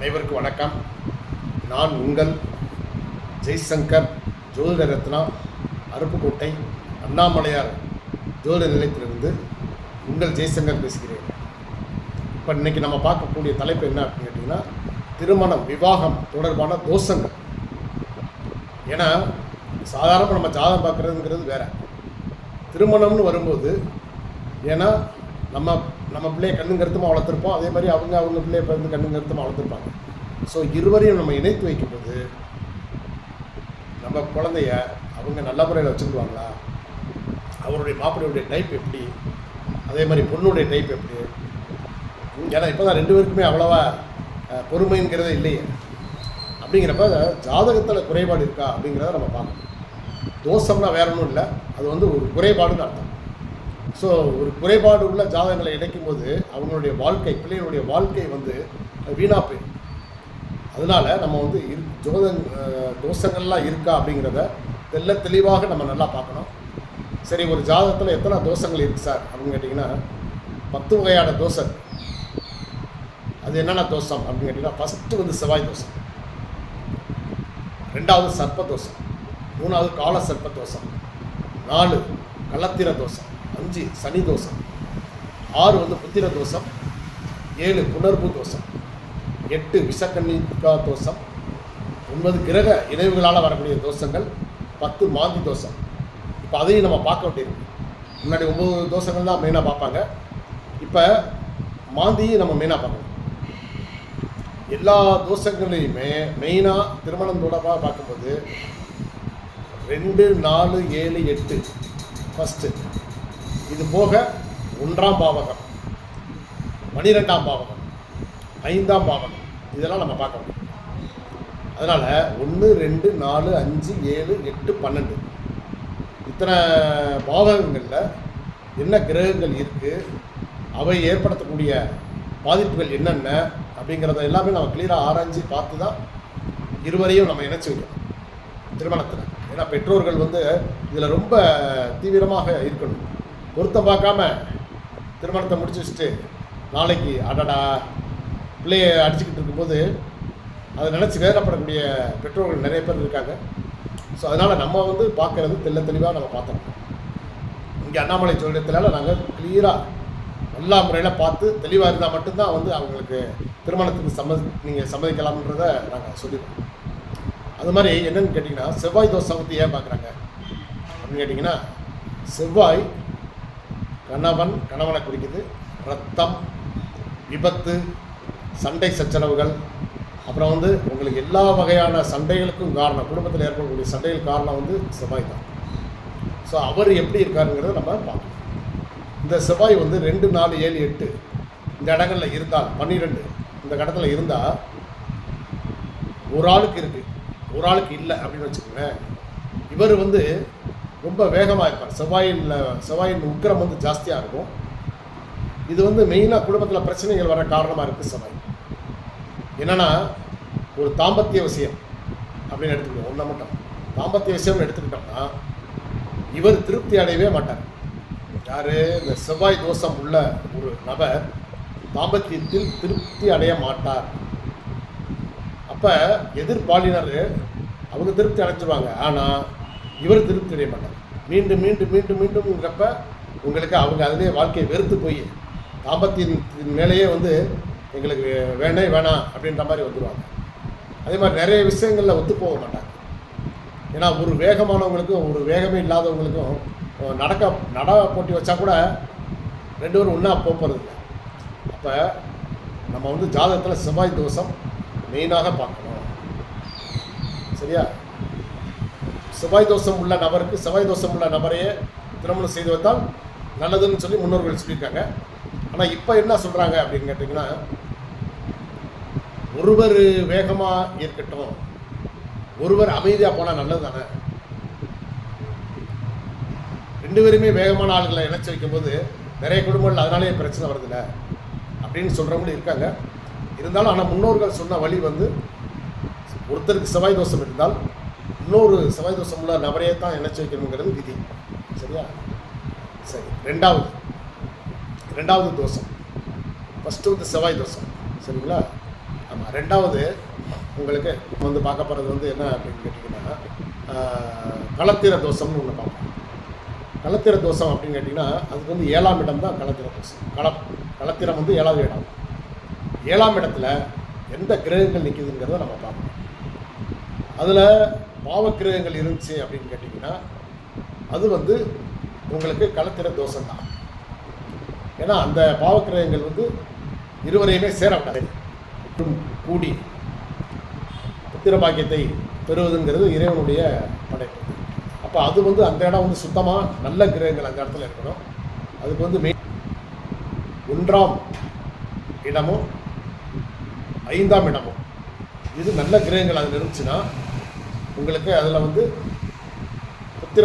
அனைவருக்கும் வணக்கம். நான் உங்கள் ஜெய்சங்கர் ஜோதிட ரத்னா, அருப்புக்கோட்டை அண்ணாமலையார் ஜோதிட நிலையத்திலிருந்து உங்கள் ஜெய்சங்கர் பேசுகிறேன். இப்போ இன்றைக்கி நம்ம பார்க்கக்கூடிய தலைப்பு என்ன அப்படின்னு கேட்டிங்கன்னா, திருமணம் விவாகம் தொடர்பான தோஷங்கள். ஏன்னா சாதாரணமாக நம்ம ஜாதகம் பார்க்குறதுங்கிறது வேறு, திருமணம்னு வரும்போது ஏன்னா நம்ம பிள்ளையை கண்ணும் கருத்துமாக வளர்த்துருப்போம், அதே மாதிரி அவங்க பிள்ளையை வந்து கண்ணும் கருத்துமாக வளர்த்துருப்பாங்க. ஸோ இருவரையும் நம்ம இணைத்து வைக்கும்போது நம்ம குழந்தைய அவங்க நல்ல முறையில் வச்சுக்கிடுவாங்களா, அவருடைய மாப்பிள்ளையுடைய டைப் எப்படி, அதே மாதிரி பொண்ணுடைய டைப் எப்படி. ஏன்னா இப்போ தான் ரெண்டு பேருக்குமே அவ்வளோவா பொறுமைங்கிறதே இல்லையே. அப்படிங்கிறப்ப ஜாதகத்தில் குறைபாடு இருக்கா அப்படிங்கிறத நம்ம பார்க்கணும். தோஷம்னா வேற ஒன்றும் இல்லை, அது வந்து ஒரு குறைபாடுன்னு அர்த்தம். ஸோ ஒரு குறைபாடு உள்ள ஜாதகங்களை இணைக்கும் போது அவங்களுடைய வாழ்க்கை, பிள்ளைகளுடைய வாழ்க்கை வந்து வீணாக போயிடும். அதனால் நம்ம வந்து தோஷங்கள்லாம் இருக்கா அப்படிங்கிறத தெளிவாக நம்ம நல்லா பார்க்கணும். சரி, ஒரு ஜாதகத்தில் எத்தனை தோஷங்கள் இருக்குது சார் அப்படின்னு கேட்டிங்கன்னா, 10 வகையான தோஷம். அது என்னென்ன தோஷம் அப்படின்னு கேட்டிங்கன்னா, ஃபஸ்ட்டு வந்து செவ்வாய் தோஷம், 2வது சர்ப்ப தோஷம், 3வது கால சர்ப்ப தோஷம், 4 கள்ளத்திர தோஷம், 5 சனி தோஷம், 6 வந்து புத்திர தோஷம், 7 புணர்வு தோஷம், 8 விஷக்கன்னிகா தோஷம், 9 கிரக இணைவுகளால் வரக்கூடிய தோஷங்கள், 10 மாந்தி தோஷம். இப்போ அதையும் நம்ம பார்க்க வேண்டியிருக்கு. முன்னாடி 9 தோஷங்கள் தான் மெயினாக பார்ப்பாங்க, இப்போ மாந்தியும் நம்ம மெயினாக பார்க்கணும். எல்லா தோஷங்களையுமே மெயினாக திருமணம் தொடர்பாக பார்க்கும்போது 2, 4, 7, 8 ஃபஸ்ட்டு, இது போக 1ஆம் பாவகம், 12ஆம் பாவகம், 5ஆம் பாவகம், இதெல்லாம் நம்ம பார்க்க முடியும். அதனால் 1, 2, 4, 5, 7, 8, 12 இத்தனை பாவகங்களில் என்ன கிரகங்கள் இருக்குது, அவை ஏற்படுத்தக்கூடிய பாதிப்புகள் என்னென்ன அப்படிங்கிறத எல்லாமே நம்ம கிளியராக ஆராய்ச்சி பார்த்து தான் இருவரையும் நம்ம இணைச்சி வைக்கணும் திருமணத்தில். ஏன்னா பெற்றோர்கள் வந்து இதில் ரொம்ப தீவிரமாக இருக்கணும். பொருத்தம் பார்க்காம திருமணத்தை முடிச்சு வச்சுட்டு நாளைக்கு அடடா பிள்ளையை அடிச்சுக்கிட்டு இருக்கும்போது அதை நினச்சி வேதனைப்படக்கூடிய பெற்றோர்கள் நிறைய பேர் இருக்காங்க. ஸோ அதனால் நம்ம வந்து பார்க்குறது தெளிவாக நம்ம பார்த்தோம். இங்கே அண்ணாமலை ஜோதிடத்தினால நாங்கள் கிளியராக எல்லா முறையில் பார்த்து தெளிவாக இருந்தால் மட்டும்தான் வந்து அவங்களுக்கு திருமணத்துக்கு நீங்கள் சம்மதிக்கலாம்ன்றதை நாங்கள் சொல்லிடுவோம். அது மாதிரி என்னென்னு கேட்டிங்கன்னா, செவ்வாய் தோஷம் வந்து ஏன் பார்க்குறாங்க அப்படின்னு கேட்டிங்கன்னா, செவ்வாய் கணவனை குறிக்குது, ரத்தம், விபத்து, சண்டை சச்சரவுகள், அப்புறம் வந்து உங்களுக்கு எல்லா வகையான சண்டைகளுக்கும் காரணம், குடும்பத்தில் ஏற்படக்கூடிய சண்டைகள் காரணம் வந்து செவ்வாய் தான். ஸோ அவர் எப்படி இருக்காருங்கிறத நம்ம பார்க்கணும். இந்த செவ்வாய் வந்து 2, 4, 7, 8 இந்த இடங்களில் இருந்தால், 12 இந்த இடத்துல இருந்தால் ஒரு ஆளுக்கு இருக்குது, ஒரு ஆளுக்கு இல்லை அப்படின்னு வச்சுக்கோங்களேன். இவர் வந்து ரொம்ப வேகமாக இருப்பார். செவ்வாயின் உக்கிரம் வந்து ஜாஸ்தியாக இருக்கும். இது வந்து மெயினாக குடும்பத்தில் பிரச்சனைகள் வர காரணமாக இருக்குது செவ்வாய். என்னென்னா, ஒரு தாம்பத்திய விஷயம் அப்படின்னு எடுத்துக்கிட்டோம், ஒன்றை மட்டும் தாம்பத்திய விஷயம்னு எடுத்துக்கிட்டோம்னா இவர் திருப்தி அடையவே மாட்டார். யார்? இந்த செவ்வாய் தோஷம் உள்ள ஒரு நபர் தாம்பத்தியத்தில் திருப்தி அடைய மாட்டார். அப்போ எதிர்பாலினர் அவங்க திருப்தி அடைஞ்சிருவாங்க, ஆனால் இவர் திருப்தி அடைய மாட்டார். மீண்டும் மீண்டும் மீண்டும் மீண்டும்ங்கிறப்ப உங்களுக்கு அவங்க அதிலே வாழ்க்கையை வெறுத்து போய் தாம்பத்தியத்தின் மேலேயே வந்து எங்களுக்கு வேணாம் அப்படின்ற மாதிரி வந்துடுவாங்க. அதே மாதிரி நிறைய விஷயங்களில் ஒத்து போக மாட்டாங்க. ஏன்னா ஒரு வேகமானவங்களுக்கும் ஒரு வேகமே இல்லாதவங்களுக்கும் நட போட்டி வச்சா கூட 2 பேரும் ஒன்றா போகிறது இல்லை. அப்போ நம்ம வந்து ஜாதகத்தில் செவ்வாய் தோஷம் மெயினாக பார்க்கணும். சரியா? செவ்வாய் தோஷம் உள்ள நபருக்கு செவ்வாய் தோஷம் உள்ள நபரையே திருமணம் செய்து வைத்தால் நல்லதுன்னு சொல்லி முன்னோர்கள் சொல்லியிருக்காங்க. ஆனால் இப்போ என்ன சொல்கிறாங்க அப்படின்னு கேட்டிங்கன்னா, ஒருவர் வேகமாக இருக்கட்டும், ஒருவர் அமைதியாக போனால் நல்லது தானே. 2 பேருமே வேகமான ஆளுகளை இணைச்சி வைக்கும்போது நிறைய குடும்பங்கள் அதனாலே பிரச்சனை வருதில்ல அப்படின்னு சொல்கிறவங்களும் இருக்காங்க. இருந்தாலும் ஆனால் முன்னோர்கள் சொன்ன வழி வந்து ஒருத்தருக்கு செவ்வாய் தோஷம் இருந்தால் இன்னொரு செவ்வாய் தோஷம் உள்ள நபரையே தான் இணைச்சி வைக்கணுங்கிறது விதி. சரியா? சரி, ரெண்டாவது தோஷம், ஃபஸ்ட்டு வந்து செவ்வாய் தோஷம். சரிங்களா? ஆமாம். ரெண்டாவது உங்களுக்கு வந்து பார்க்க போகிறது வந்து என்ன அப்படின்னு கேட்டிங்கன்னா களத்திர தோஷம்னு ஒன்று பார்ப்போம். களத்திர தோஷம் அப்படின்னு கேட்டிங்கன்னா அதுக்கு வந்து 7ஆம் இடம் தான் களத்திர தோஷம். களத்திரம் வந்து 7வது இடம். 7ஆம் இடத்துல எந்த கிரகங்கள் நிற்குதுங்கிறத நம்ம பார்க்கணும். அதில் பாவக்கிரகங்கள் இருந்துச்சு அப்படின்னு கேட்டிங்கன்னா அது வந்து உங்களுக்கு களத்திர தோஷம் தான். ஏன்னா அந்த பாவக்கிரகங்கள் வந்து இருவரையுமே சேரப்படாது கூடி புத்திர பாக்கியத்தை பெறுவதுங்கிறது இறைவனுடைய படைப்பு. அப்போ அது வந்து அந்த இடம் வந்து சுத்தமாக நல்ல கிரகங்கள் அந்த இடத்துல இருக்கணும். அதுக்கு வந்து 1ஆம் இடமும் 5ஆம் இடமும் இது நல்ல கிரகங்கள் அதில் இருந்துச்சுன்னா உங்களுக்கு அதில் வந்து புத்திர